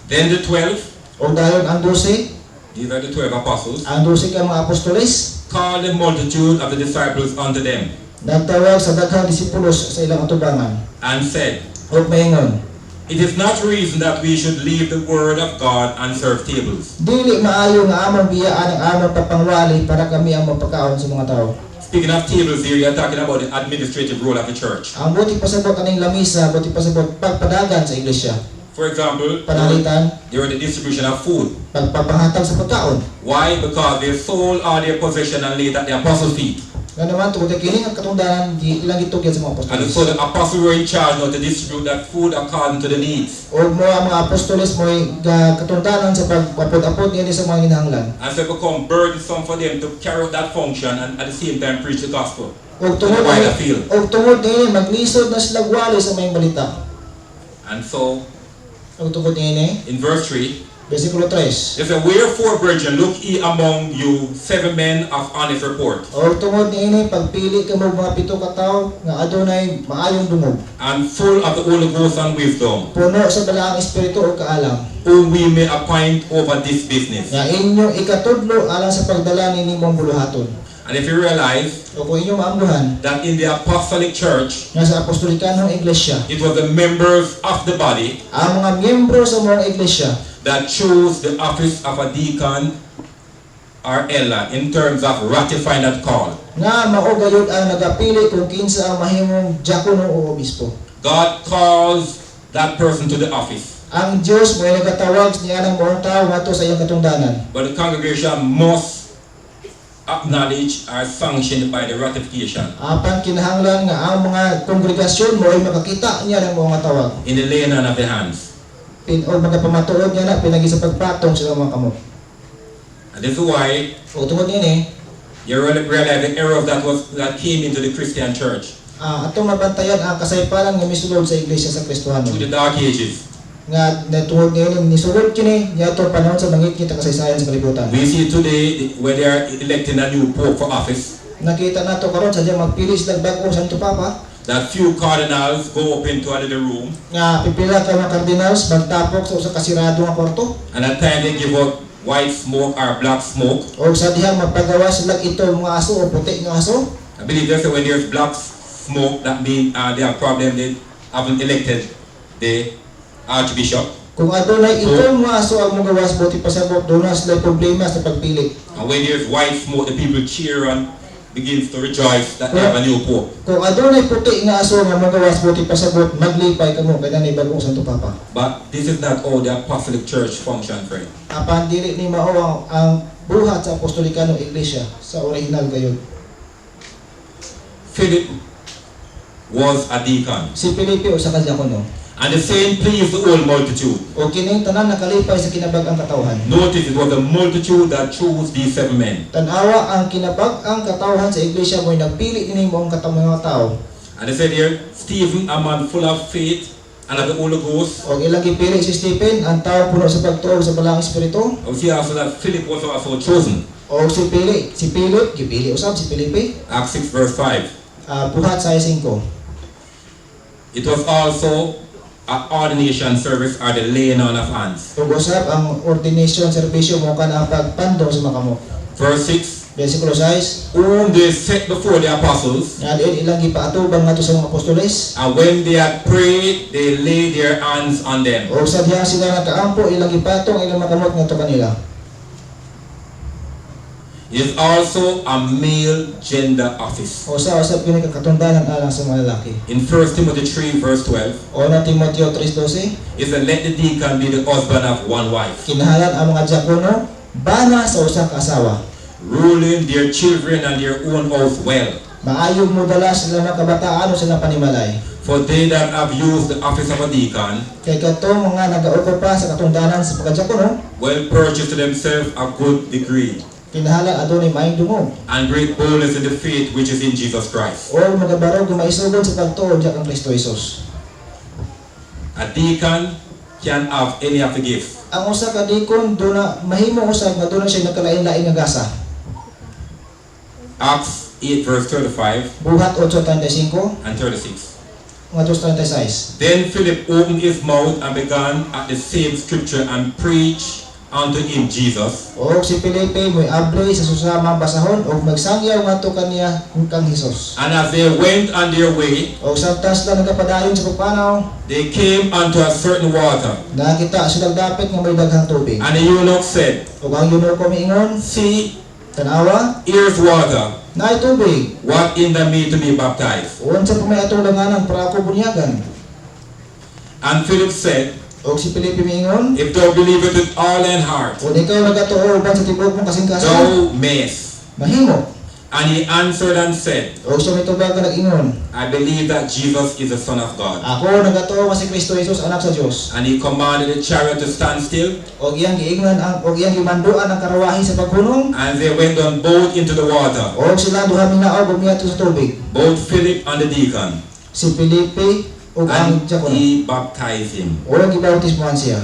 Then the 12, O dayon ang 12, these are the 12 apostles, ang 12 ka mga apostoles called the multitude of the disciples unto them, nagtawag sa daghang disipulos sa ilang atubangan. and said, Og maingon, it is not reason that we should leave the word of God and serve tables. dili maayo nga among biyaan ang among papangwali para kami ang mapakaon sa mga tao. Speaking of tables here, you're talking about the administrative role of the church. Ang buti pasabot aning lamisa, buti pasabot pagpadagan sa iglesia. For example, Panalitan, they were the distribution of food. pagpapahatag sa pagkaon. Why? Because they sold all their possession and laid at the apostles' feet. Nga naman, tungkol kay kini ang katungdanan, ilang gitugyan sa mga And apostoles. so the apostles were in charge now to distribute that food according to the needs. O mo ang mga apostoles mo katungdanan sa pagpapod-apod niya sa mga hinahanglan. And so it become burdensome for them to carry out that function and at the same time preach the gospel. O tungod In a wider field. niya, maglisod na sila gwali sa may balita. And so, O tungod niya, in verse 3, versikulo 3. they said, wherefore, brethren, look ye among you 7 men of honest report, O tungod niya, pagpili ka mo mga 7 ka tawo nga adunay maayong dungog. and full of the Holy Ghost and wisdom, Puno sa balaang espiritu o kaalam. whom we may appoint over this business. Nga inyong ikatudlo alang sa pagdala ni nimong buluhaton. And if you realize O kung inyong maamduhan, that in the apostolic church, nga sa apostolikanong iglesia, it was the members of the body ang mga miyembro sa mga iglesia that chose the office of a deacon or elder in terms of ratifying that call. nga mao gayud ang nagapili kung kinsa ang mahimong diakono o obispo. God calls that person to the office. Ang Dios mo ay nagatawag niya ng mga tao ngadto sa iyang katungdanan. But the congregation must acknowledge or sanctioned by the ratification Apan kinahanglan nga ang mga kongregasyon mo ay makakita niya ng mga tawag. in the laying on of the hands. O magapamatuod niya na pinagi sa pagpatong sa mga kamot. And this is why O tungod niini, you realize the error that came into the Christian church atong mabantayan ang kasaypanan nga misulod sa iglesia sa Kristiyano. through the dark ages. Nga natungod niini nisulod kini niadto panahon sa mangit-ngit nga kasaysayan sa kalibutan. We see today when they are electing a new pope for office, Nakita nato karon sa diya magpili sila bagong Santo Papa that few cardinals go up into another room, nga pipila ka mga cardinals magtapok sa usa ka sirado nga kwarto and at times they give out white smoke or black smoke. o sa diha magpagawa sila ito mga aso o puti nga aso. I believe that's when there's black smoke, that means they have problem they haven't elected the archbishop. Kung adunay itong mga aso ang magawas buti pasabot doon na sila problema sa pagpili. And when there's white smoke, the people cheer and begins to rejoice that they have a new pope. Kung adunay puti nga aso nga magawas buti pasabot maglipay kamo kay nanay bagong Santo Papa. But this is not how the apostolic church function, friend. Apan dili ni mao ang buhat sa apostolikanong iglesia sa original gayon. Philip was a deacon, Si Felipe usa ka diakono. and the same pleased the whole multitude. O kining tanan nakalipay sa kinabag-ang katawhan. Notice it was the multitude that chose these 7 men. Tanawa ang kinabag-ang katawhan sa iglesia mo'y nagpili ini mo ang mga tao. And they said here, Stephen, a man full of faith and of the Holy Ghost. O ilang gipili si Stephen, ang tao puno sa pagtuo sa balang espiritu. We see also that Philip was also chosen. O si Philip, gipili usab si Felipe. Acts 6 verse 5. Buhat sa 5. It was also an ordination service or the laying on of hands. Ug usab ang ordination serbisyo mo kana pagpandong sa mga kamot. Verse 6, Versikulo 6. whom they set before the apostles, Nga diin ilang gipaatubang ngadto sa mga apostoles. and when they had prayed, they laid their hands on them. O sa diha sila nakaampo ilang gipatong ilang mga kamot ngadto kanila. It is also a male gender office. O sa usab kini katungdanan alang sa mga lalaki. In 1 Timothy 3 verse 12, O na Timoteo 3:12. it said, let the deacon be the husband of one wife, Kinahanglan ang mga diakono bana sa usa ka asawa. ruling their children and their own house well. Maayog mo dala sila mga kabataan o sila panimalay. For they that have used the office of a deacon Kay katong mga nag-ookupa sa katungdanan sa pagkadiakono, will purchase to themselves a good degree kinahanglan adunay maayong dungog. and great boldness in the faith which is in Jesus Christ. O magabarog nga maisugod sa pagtuo diya kang Kristo Jesus. A deacon can have any of the gifts. Ang usa ka dikon do na mahimo usab nga doon siya nagkalain-lain nga gasa. Acts 8 verse 35 Buhat 8:35 and 36. ngadto sa 36. Then Philip opened his mouth and began at the same scripture and preached unto him Jesus. O si Felipe mo'y abli sa susama basahon o magsangyaw ngadto kaniya kang Hesus. And as they went on their way, O samtang sila nagapadayon sa pagpanaw, they came unto a certain water. nakita sila dapit nga may daghang tubig. And the eunuch said, O ang yuno ko miingon, see, tanawa, here's water. naay tubig. What hinder me to be baptized? Unsa pa may atong langanan para ako bunyagan? And Philip said, O si Felipe miingon, if thou believest with all thine heart, kung ikaw nagatuo uban sa tibok mong kasing-kasing, thou mayest. mahimo. And he answered and said, O siya may tubag nga nag-ingon, I believe that Jesus is the Son of God. ako nagatuo nga si Kristo Jesus anak sa Dios. And he commanded the chariot to stand still, O iyang giingnan ang gimanduan ang karawahi sa paghunong. and they went on both into the water, O sila duha minaog bumiadto sa tubig. both Philip and the deacon, Si Felipe ug ang and diakono. he baptized him. O gibautismohan siya.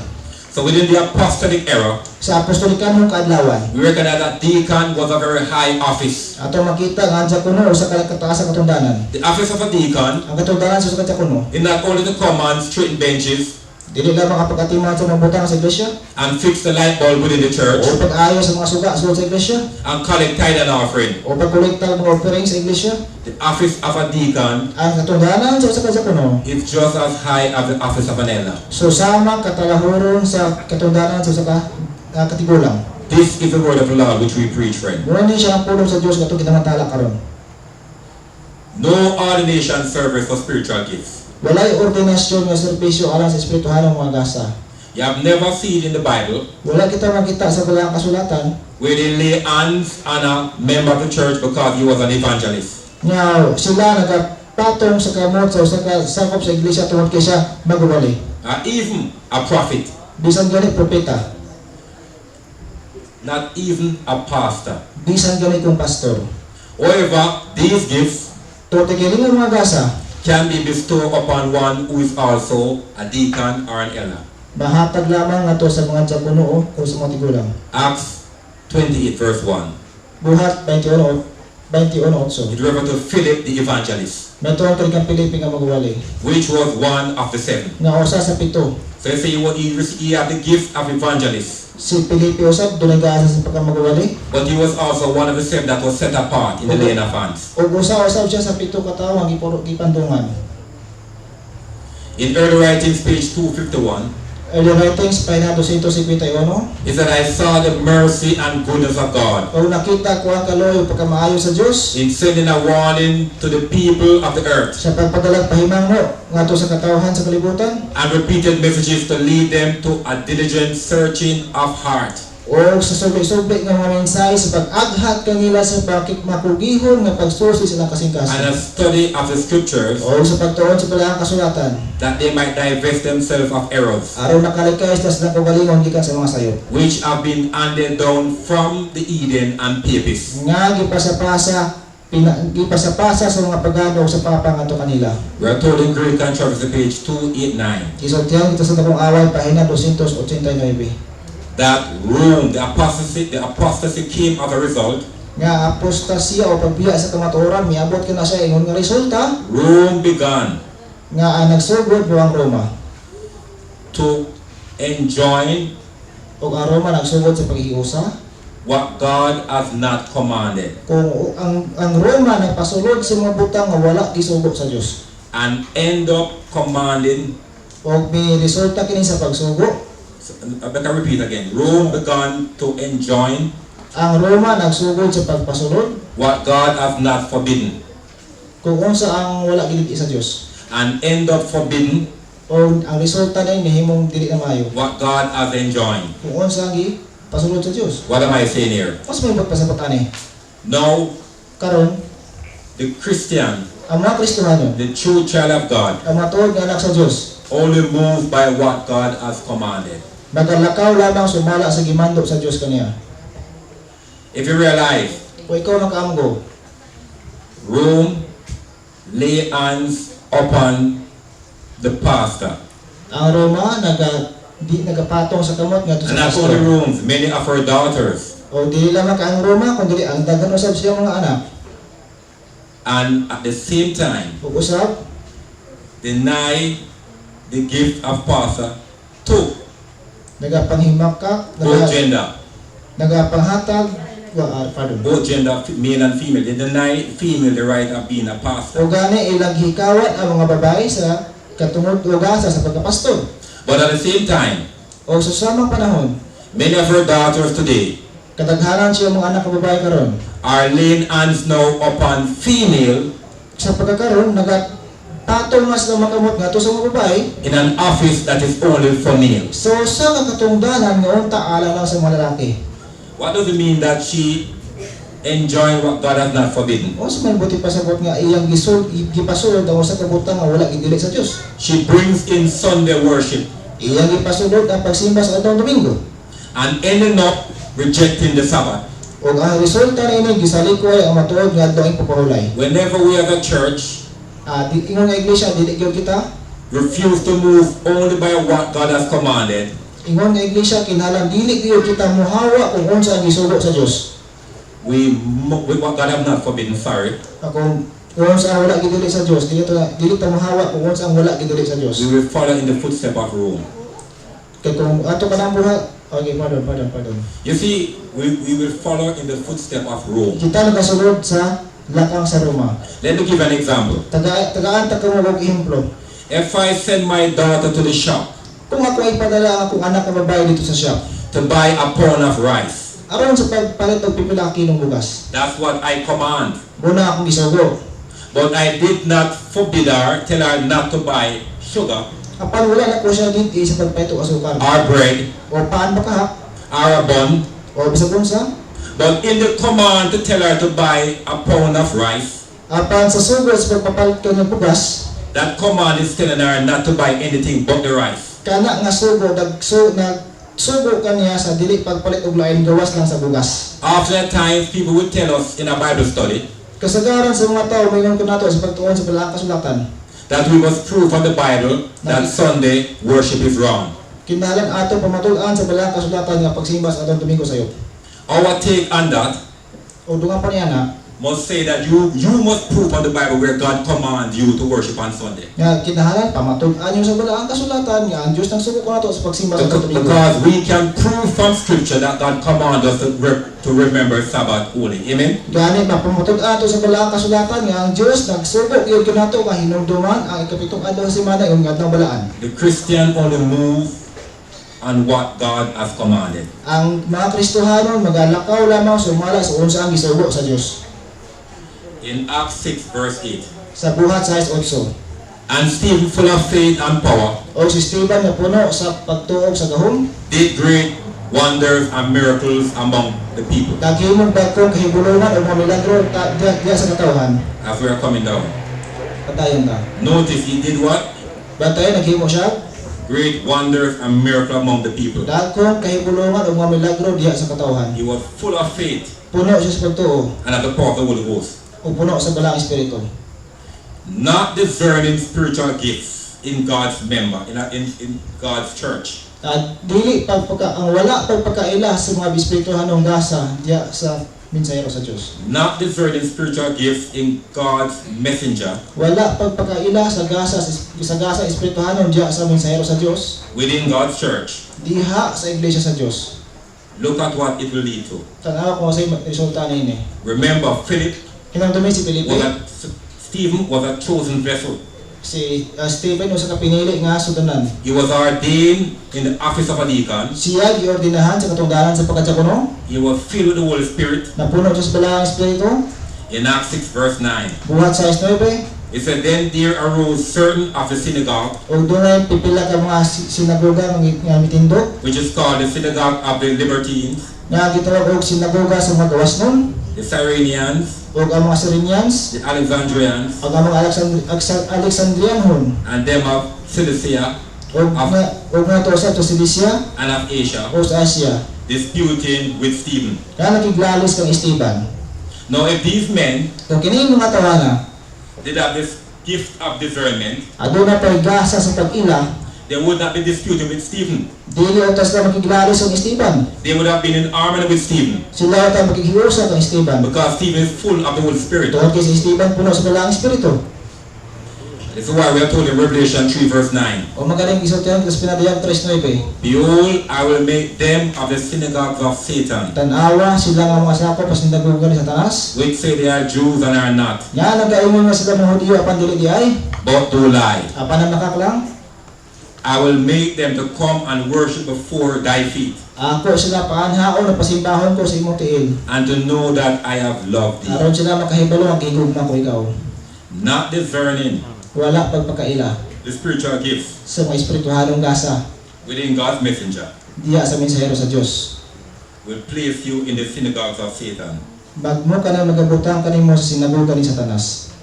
So within the apostolic era, Sa apostolikanong kaadlawan, we recognize that deacon was a very high office. ato makita nga ang diakono usa ka kataas sa katundanan. The office of a deacon Ang katundanan sa usa ka diakono, is not only to come and straighten benches dili lamang ang pagkatiman sa mga butang sa iglesia and fix the light bulb within the church o pag-ayo sa mga suga sa iglesia and collect tithe and offering. o pagkolekta ng mga offering sa iglesia. The office of a deacon Ang katundanan sa usa ka diakono, is just as high as the office of an elder. so sama katalahuron sa katundanan sa usa ka katigulang. This is the word of the Lord which we preach, friend. Muna ni siya ang pulong sa Dios nga itong kinamantala karon. No ordination service for spiritual gifts. Walay ordinasyon nga serbisyo alang sa espirituhanong mga gasa. You have never seen in the Bible Wala kita makita sa balang kasulatan where they lay hands on a member of the church because he was an evangelist. nga sila nagapatong sa kamot sa usa ka sakop sa iglesia tungod kay siya magubali. Even a prophet, Bisan gani propeta, not even a pastor. bisan gani kung pastor. However, these gifts To tigiling mga gasa, can be bestowed upon one who is also a deacon or an elder. mahatag lamang nato sa mga diakono o sa mga tigulang. Acts 28 verse 1. Buhat 21:8. It refers to Philip the evangelist, Meto ang kang Pilipi nga magwali. which was one of the 7. Nga usa sa pito. So you see, he had the gift of evangelist, Si Pilipi usab dunay gaasa sa pagkamagwali. but he was also one of the 7 that was set apart in the laying of hands. Ug usa usab siya sa pito ka tawo ang gipandungan. In early writings, page 251, Early writings pahina 251. it said, I saw the mercy and goodness of God O nakita ko ang kaloy pagkamaayo sa Dios in sending a warning to the people of the earth sa pagpadalag pahimangno ngadto sa katawhan sa kalibutan and repeated messages to lead them to a diligent searching of heart. o sa subli-subli nga mga mensahe sa pag-aghat kanila sa makugihon nga pagsusi sa ilang And kasing-kasing a study of the scriptures o sa pagtuon sa balahang kasulatan that they might divest themselves of errors aron nakalikay sa silang kaugalingon gikan sa mga sayo which have been handed down from the Eden and Papists. nga gipasapasa sa mga pagano sa papa ngadto kanila. We are told in Greek Controversy, page 289, Isultihan kita sa takong away pahina 289 that Rome, the apostasy came as a result. nga apostasya o pagbiya sa kamatuoran miabot kana siya ingon nga resulta Rome began nga nagsugod buang Roma to enjoin ug ang Roma nagsugod sa paghiusa what God has not commanded kung ang Roma nagpasulod sa mga butang nga wala gisugod sa Dios and end up commanding. ug may resulta kini sa pagsugo. I better repeat again. Rome began to enjoin Ang Roma nagsugod sa pagpasulod what God has not forbidden kung unsa ang wala gilid sa Dios and end up forbidding o ang resulta na nihimong dili na maayo what God has enjoined. kung unsa ang pasulod sa Dios. What am I saying here? Mas may pasabot ani Now, karon the Christian, ang mga Kristiyano, the true child of God, ang mga tuod nga anak sa Dios, only move by what God has commanded. nagalakaw lamang sumala sa gimando sa Dios kaniya. If you realize, Kung ikaw makaamgo, Rome lay hands upon the pastor. ang Roma nagapatong sa kamot nga And sa not only pastor. Rome, many of her daughters. O dili lamang ka ang Roma, kundi ang daghan usab siya mga anak. And at the same time, Ug usab deny the gift of pastor to nagapanghimakak, both gender. nagapanghatag, Both gender, male and female. They deny female the right of being a pastor. o gani ilang hikawat ang mga babae sa katungod ugasa sa pagkapastor. But at the same time, O sa samang panahon, many of her daughters today kadaghanan siya mga anak nga babae karon. are laying hands now upon female Sa pagkakaroon, nagatatong mas na makamot nga to sa mga babae. in an office that is only for males. So sa kakatungdanan nga unta ala lang sa mga lalaki. What does it mean that she enjoying what God has not forbidden? O sa may buti pasabot nga iyang gipasulod ang usa ka butang nga wala gidili sa Dios. She brings in Sunday worship Iyang gipasulod ang pagsimba sa adtong Domingo. and ending up rejecting the Sabbath. O ang resulta niini gisalikoy ang matuod nga adtong pagpahulay. Whenever we have a church, Di ingon nga iglesia dili gyud kita. refuse to move only by what God has commanded, Ingon nga iglesia kinahanglan dili gyud kita mohawa kung unsa ang gisugo sa Dios. with what God has not forbidden, sorry, Kung unsa ang wala gidili sa Dios, dili ta mohawa kung unsa ang wala gidili sa Dios. we will follow in the footsteps of Rome. Kay kung ato ka nang buhat, okay, pardon. You see, we will follow in the footsteps of Rome. Kita nagasulod sa lakang sa Roma. Let me give an example. Tagaan ta kamo og ehemplo. If I send my daughter to the shop Kung ako ay padala akong anak nga babae dito sa shop, to buy a pound of rice, aron sa pagpalit og pipila ka kilong bugas, that's what I command. muna akong gisugo. But I did not forbid her, tell her not to buy sugar. Apan wala na ko siya gid sa pagpaito asukar. our bread, O paan ba kahap? our bun. O bisag unsa? But in the command to tell her to buy a pound of rice, Apan sa sugod sa pagpapalit ka ng bugas, that command is telling her not to buy anything but the rice. kana nga sugo nagsugo kaniya sa dili pagpalit og lain gawas lang sa bugas. After that time, people would tell us in a Bible study Kasagaran sa mga tao mayon ko nato sa pagtuon sa balakang kasulatan. that we must prove from the Bible that Sunday worship is wrong. Kinahanglan ato pamatud-an sa balakang kasulatan nga pagsimba sa atong Domingo sayo. Our take on that O dungan pa niya na must say that you must prove from the Bible where God commands you to worship on Sunday. nga kinahanglan pamatud-an yung sa balakang kasulatan nga ang Dios nang sugo ko nato sa pagsimba sa atong Domingo. Because we can prove from Scripture that God commands us to remember Sabbath holy. Amen? Gani mapamutud-an to sa balakang kasulatan nga ang Dios nagsugo gyud kanato nga hinumduman ang ikapitong adlaw sa semana yung adlaw balaan. The Christian only move on what God has commanded. Ang mga Kristohanon magalakaw lamang sumala sa unsa ang gisugo sa Dios. In Acts 6 verse 8, Sa buhat sa 8. and Stephen, full of faith and power, O si Stephen nga puno sa pagtuog sa gahom, did great wonders and miracles among the people. naghimong dagkong kahibulungan o mga milagro diya sa katawhan. As we are coming down, Patayon ta. notice he did what? Bantay naghimo siya, Great wonders and miracles among the people. dagkong kahibulungan o mga milagro diya sa katawhan. He was full of faith Puno siya sa pagtuo and of the power of the Holy Ghost. o puno sa balang espiritu. Not discerning spiritual gifts in God's member, in God's church. At dili ang wala pagpakaila sa mga espirituhanong gasa diya sa mensahero sa Dios. Not discerning spiritual gifts in God's messenger Wala pagpakaila sa gasa espirituhanon diya sa mensahero sa Dios within God's church. diha sa iglesia sa Dios. Look at what it will lead to. Tanaw ko sa resulta niini. Remember, Philip Kinang si Felipe, Stephen was a chosen vessel. si Stephen usa ka pinili nga sudanan. He was ordained in the office of a deacon. Siya giordinahan sa katungdanan sa pagkadiakono, He was filled with the Holy Spirit. napuno siya sa balang espiritu. In Acts 6 verse 9, Buhat sa 9, it said, then there arose certain of the synagogue, ug dunay pipila ka mga sinagoga nga mitindog which is called the synagogue of the Libertines, nga gitawag og sinagoga sa mga gawas nun, the Cyrenians, ug ang mga Cyrenians, the Alexandrians, ug ang mga Alexandrianhon, and them of Cilicia ug nga to sa Cilicia and of Asia, o sa Asia, disputing with Stephen. nga nakiglalis kang Esteban. Now if these men Kung kini mga tawana, did have this gift of discernment, aduna pay gasa sa pag-ila, they would not be disputing with Stephen. dili utas na makiglalis ang Esteban. They would have been in harmony with Stephen, Sila ta makikhiusa kang Esteban. because Stephen is full of the Holy Spirit. Tungod kay si Esteban puno sa balang espiritu. This is why we are told in Revelation 3 verse 9, O magaling isultihan kas pinadayag 3:9. behold, I will make them of the synagogues of Satan, Tanawa sila nga mga sakop pas ninagugan ni Satanas. which say they are Jews and are not, Nga nagaingon nga sila mga Hudiyo apan dili di ay. but do lie. Apan ang nakaklang. I will make them to come and worship before thy feet, Ako sila paanhaon na pasimbahon ko sa imong tiil. and to know that I have loved thee. Aron sila makahibalo ang gigugma ko ikaw. Not discerning Wala pagpakaila the spiritual gifts sa mga espirituhanong gasa within God's messenger diya sa mensahero sa Dios. will place you in the synagogues of Satan. Bagmo ka na magabutang kanimo sa sinagoga ni Satanas.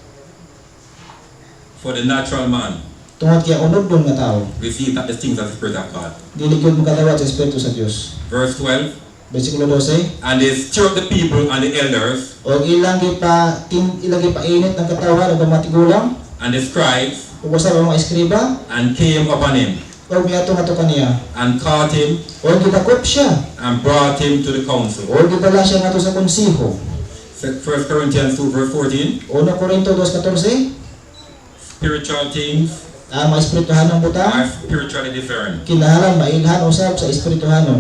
For the natural man Tungod kay unod nga tao, receive not the things of the Spirit of God. dili gyud makadawat sa espiritu sa Dios. Verse 12, Bersikulo 12. and they stir up the people and the elders O ilang gipainit ng katawan o matigulang and the scribes, o sa mga eskriba and came upon him, o miato nga kaniya and caught him, o gidakop siya and brought him to the council. o gidala siya nga sa konsiho. 1 Corinthians 2 verse 14, 1 Corinto 2:14. spiritual things Ang mga espirituhanong are butang spiritually discerned. kinahanglan mailhan usab sa espirituhanon.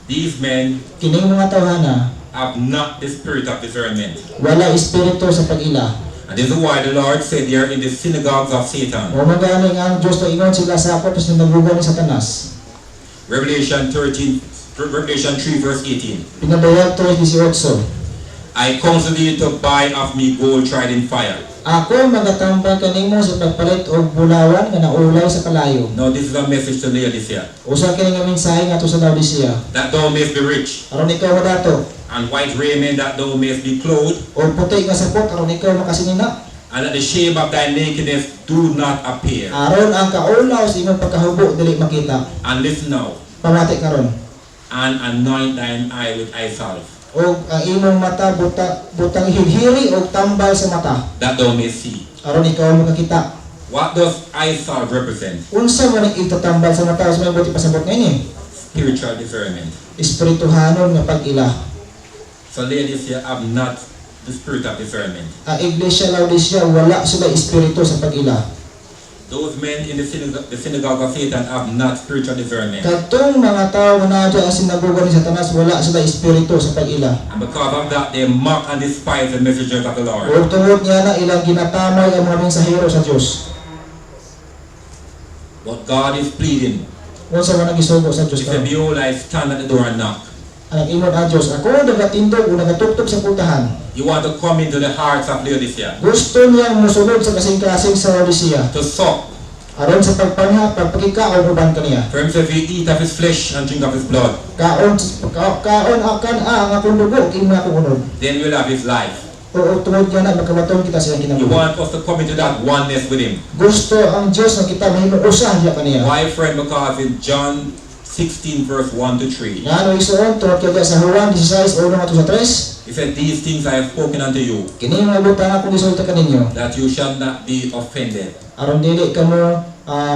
These men Kining mga tawhana have not the spirit of discernment. wala espiritu sa pag-ila. And this is why the Lord said they are in the synagogues of Satan. O magani nga ang Dios to ingon sila sa ako tapos ninagugan ni Satanas. Revelation 3 verse 18. Pinabayag 3:18. I counsel thee to buy of me gold tried in fire, Ako magatambal kanimo sa pagpalit og bulawan nga naulay sa kalayo. Now this is a message to Laodicea. Usa kini nga mensahe ngadto sa Laodicea. That thou mayest be rich, Aron ikaw madato, and white raiment that thou mayest be clothed, og puti nga sapot aron ikaw makasinina. and that the shame of thy nakedness do not appear. Aron ang kaulaw sa imong pagkahubo dili makita. And listen now, Pamati karon. and anoint thine eye with eye salve, Og ang imong mata butang hihiri og tambal sa mata. that thou mayest see. Aron ikaw makakita. What does eye salve represent? Unsa man ang itatambal sa mata sa may buti pasabot ngayon Spiritual discernment. Espirituhanon nga pag-ila. So Laodicea have not the spirit of discernment. Ang Iglesia Laodicea wala sila espiritu sa pag-ila. Those men in the synagogue of Satan have not spiritual discernment. Kadtong mga tao nga naa sa sinagoga ni Satanas wala sila espiritu sa pag-ila. And because of that, they mock and despise the messengers of the Lord. Ug tungod niya na ilang ginatamay ang mga mensahero sa Dios. But God is pleading. Unsa man nagisugo sa He Dios said, karon? behold, I stand at the door and knock. Ang ingon ang Dios, ako nagatindog o nagatugtog sa pultahan. You want to come into the hearts of Laodicea, Gusto niyang musunod sa kasing-kasing sa Laodicea. to suck. Aron sa pagpanha, pagpakikaon uban kaniya. For him says, you eat of his flesh and drink of his blood, Kaon akan ang akong dugo king nga akong unod. then you will have his life. O tungod niya na magkabaton kita sa He kinabuhi. wants us to come into that oneness with him. Gusto ang Dios nga kita mahimong usa diya kaniya. Why, friend? Because in John 16 verse 1 to 3, Nga ano isuon tungod kay sa Juan 16:1 to 3. he said, these things I have spoken unto you, Kini mga butang akong gisulti kaninyo. that you shall not be offended. Aron dili kamo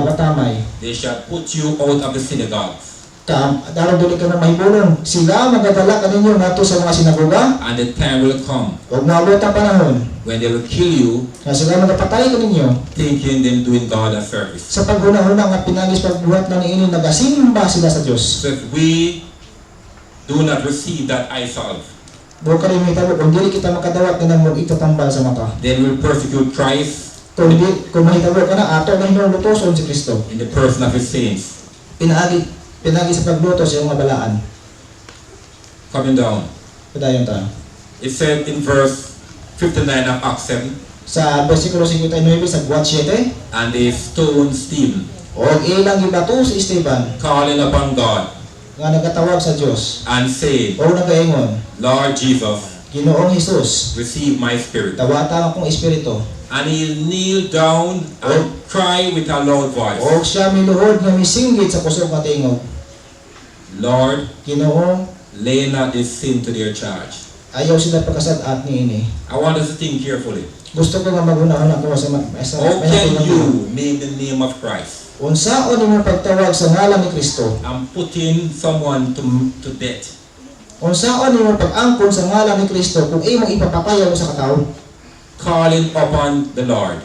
matamay. They shall put you out of the synagogues, Aron dili kamo mahibulon. Sila magadala kaninyo ngadto sa mga sinagoga. and the time will come Ug maabot ang panahon when they will kill you, nga sila magapatay kaninyo thinking them doing God a service. sa paghuna-huna nga pinagis pagbuhat na niini nagasimba sila sa Dios. So if we do not receive that eye salve, Buka rin may tabo, kung dili kita makadawat na nang itatambal sa mata. then we'll persecute Christ Kung mahitabo ka na, ato na hinong lutoson si Kristo. in the person of his saints. Pinagi sa paglutos yung mga balaan. Coming down. Padayon ta. It said in verse 59 of Acts 7, Sa versikulo 59 sa buhat 7, and they stoned Stephen, o ilang ibato si Esteban, calling upon God, nga nagkatawag sa Dios, and saying, o nagaingon, Lord Jesus, Ginoong Hesus, receive my spirit. tawata akong espiritu. And he kneeled down and cried with a loud voice, O siya miluhod nga misinggit sa kusog nga tingog, Lord, Ginoong, lay not this sin to their charge. ayaw sila pagkasad-at niini. I want us to think carefully. Gusto ko nga magunahon ako sa How can you name the name of Christ Unsaon nimo pagtawag sa ngalan ni Kristo? and putting someone to death? Unsaon nimo pag-angkon sa ngalan ni Kristo kung imong ipapatayaw sa katawo? Calling upon the Lord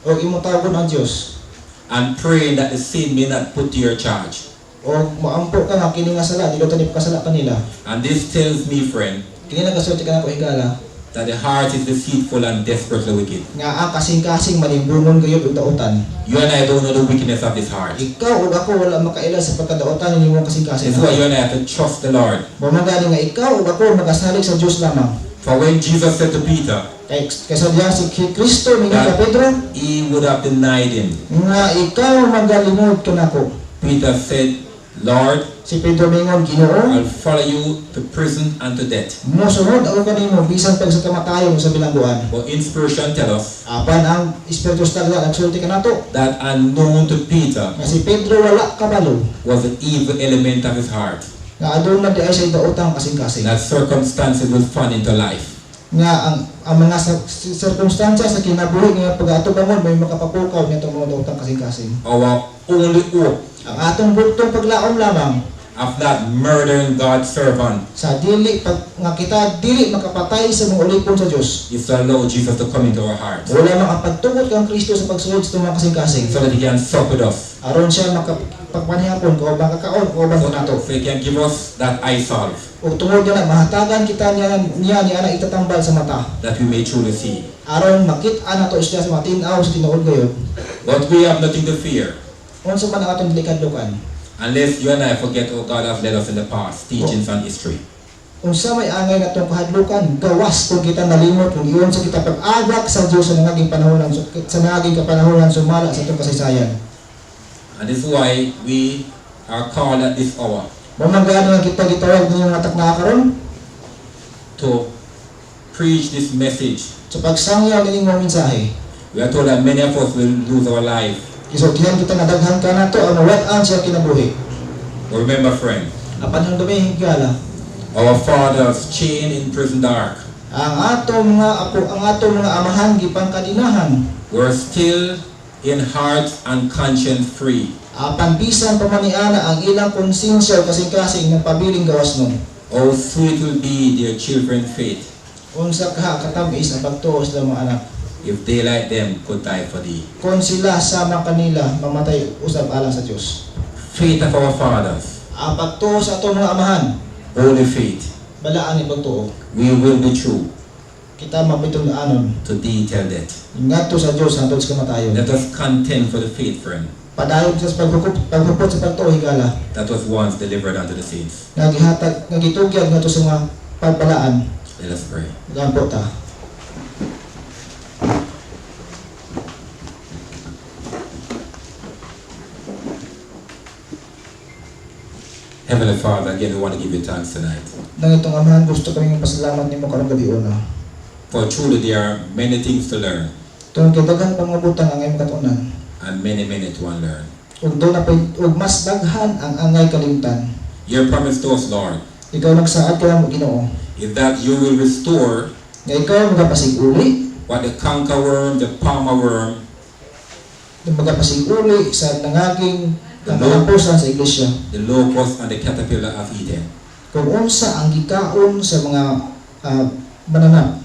O imong tawagon ang Dios? and praying that the sin may not put to your charge. O maampo ka nga kini nga sala, dili tanip kasala kanila. And this tells me, friend, Kini nagasulti ka na ko higala that the heart is deceitful and desperately wicked. nga ang kasing-kasing malimbungon gayud ug dautan. You and I don't know the wickedness of this heart. Ikaw ug ako wala makaila sa pagkadautan nimo kasing-kasing. That's why you and I have to trust the Lord. Mamagani nga ikaw ug ako magasalig sa Dios lamang. For when Jesus said to Peter, Kaysa diya si Kristo mingon ka Pedro he would have denied him. nga ikaw magalimod kanako. Peter said, Lord, Si Pedro mingon, Ginoo, I'll follow you to prison and to death. mosunod ako kanimo bisan pag sa kamatayon sa bilangguan. But inspiration tells us Apan ang Espiritu Santo nagsulti kanato that unknown to Peter nga si Pedro wala kabalo was an evil element of his heart. nga aduna di ay sa daotang kasing-kasing. That circumstances will fall into life. Nga ang mga sirkumstansya sa kinabuhi nga pag-atubangon may makapapukaw nitong mga daotang kasing-kasing. Our only hope Ang atong buktong paglaom lamang of not murdering God's servant sa dili pag nga kita dili makapatay sa mga ulipon sa Dios. is to allow Jesus to come into our hearts Wala mang ang pagtugot kang Kristo sa pagsulod sa mga kasing-kasing. so that he can sup with us, Aron siya makapagpanihapon ko bang kakaon o bang kanato. so he can give us that eye salve O tungod na mahatagan kita niya ni ana itatambal sa mata. that we may truly see. Aron makit-an nato siya sa matinaw sa tinuod gayud. But we have nothing to fear Unsa man ang atong delikadlokan? unless you and I forget how God has led us in the past, teachings and history. unsa may angay natong kahadlukan, gawas kung kita nalimot kung iyon sa kita pag-agak sa Dios sa nangaging panahon sa nangaging kapanahonan sumala sa atong kasaysayan. And this is why we are called at this hour Mamagano nga kita gitawag ninyo mga takna karon to preach this message. sa pagsangyaw nining mga mensahe. We are told that many of us will lose our life. Isultihan kita nga daghan ka nato ang mawat-an siya kinabuhi. But remember, friend, Apan ang dumi higala, our fathers chained in prison dark ang atong mga apo, ang atong mga amahan gipangkadinahan. were still in heart and conscience free. Apan bisan pamaniana ang ilang konsensya kasing-kasing ng pabiling gawas nun. Oh, sweet will be their children's faith Unsa ka katamis ang pagtuo sa mga anak. if they like them could die for thee. Kung sila sama kanila mamatay usab alang sa Dios. Faith of our fathers, Ang pagtuo sa atong mga amahan, holy faith, balaan ni pagtuo. we will be true Kita mapitulaanon to detail that. ngadto sa Dios hangtod sa kamatayon. Let us contend for the faith, friend, Padayon sa paghupot sa pagtuo higala. that was once delivered unto the saints. Nagihatag nagitugyag ngadto sa mga pagbalaan. Let us pray. Gampo ta. Heavenly Father, again we want to give you thanks tonight. Nang itong amahan, gusto kaming pasalamat nimo karong gabi una. For truly there are many things to learn Tungod kay daghan pang mga butang ang iyong katunan. and many to unlearn. Ug do na ug mas daghan ang angay kalimtan. Your promise to us, Lord, Ikaw nagsaad ka mo Ginoo. is that you will restore Nga ikaw magapasiguli, what the cankerworm, the palmer worm, magapasiguli sa nangaging katapusan sa iglesia. the locust, and the caterpillar have eaten. Kung unsa ang gikaon sa mga mananap.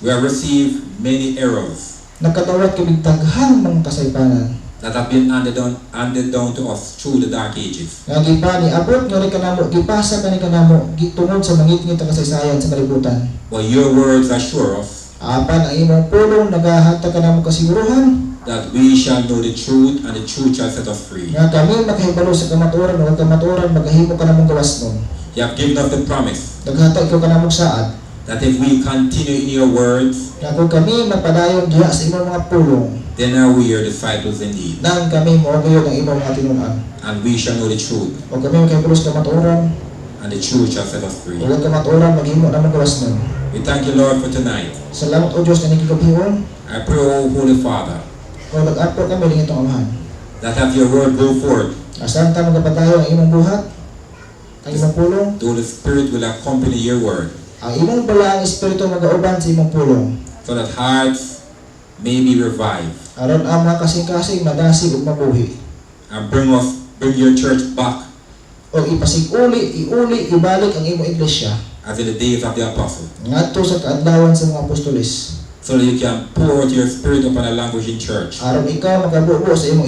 We have received many errors Nagkatawat kami daghang mga kasaypanan. that have been handed down to us through the dark ages. Nga gipani abot nga rin kanamo, gipasa ka ni kanamo, gitungod sa mangit-ngit ang kasaysayan sa kalibutan. But your words assure us Apan ang imong pulong nagahatag kanamo kasiguruhan that we shall know the truth, and the truth shall set us free. nga kami makahibalo sa kamatuoran o kamatuoran magahimo kanamong gawas nun. You have given us the promise Naghatag ikaw kanamong saad that if we continue in your words, nga kung kami magpadayon diha sa imong mga pulong, then are we your disciples indeed, nang kami moagayon ang imong mga tinunan. and we shall know the truth, O kami makahibalo sa kamatuoran, and the truth shall set us free. o ang kamatuoran maghimo namong gawas nun. We thank you, Lord, for tonight. Salamat o Diyos na nagkikabhiyon. I pray, O Holy Father, O nag-apo kami ng itong amahan. that have your word go forth, Asan ta magpadayon ang imong buhat, ang imong pulong, though the Spirit will accompany your word, ang imong balaang espiritu magauban sa imong pulong. so that hearts may be revived, Aron ang mga kasing-kasing madasig ug mabuhi. and bring your church back O ipasig-uli, iuli, ibalik ang imong iglesia as in the days of the apostle, ngadto sa kaadlawan sa mga apostoles. so that you can pour out your Spirit upon a languishing church, Aron ikaw magabuo sa imong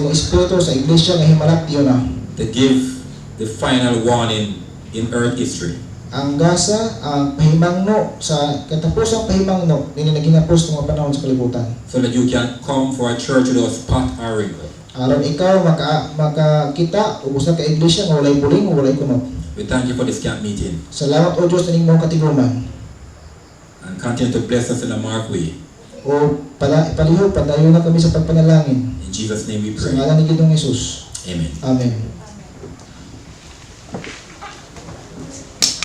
espiritu sa iglesia nga himalaktiyo na. to give the final warning in earth history. Ang gasa, ang pahimangno sa katapusang pahimangno nini naginapos ng mga panahon sa kalibutan. So that you can come for a church without spot or wrinkle. Aron ikaw makakita ug usa ka iglesia nga walay buling o walay kunot. We thank you for this camp meeting, Salamat o Diyos na nimong katiguman. and continue to bless us in a marked way. O palihog, padayon na kami sa pagpanalangin. In Jesus' name we Sa pray. ngalan ni Ginoong Hesus. Amen. Amen.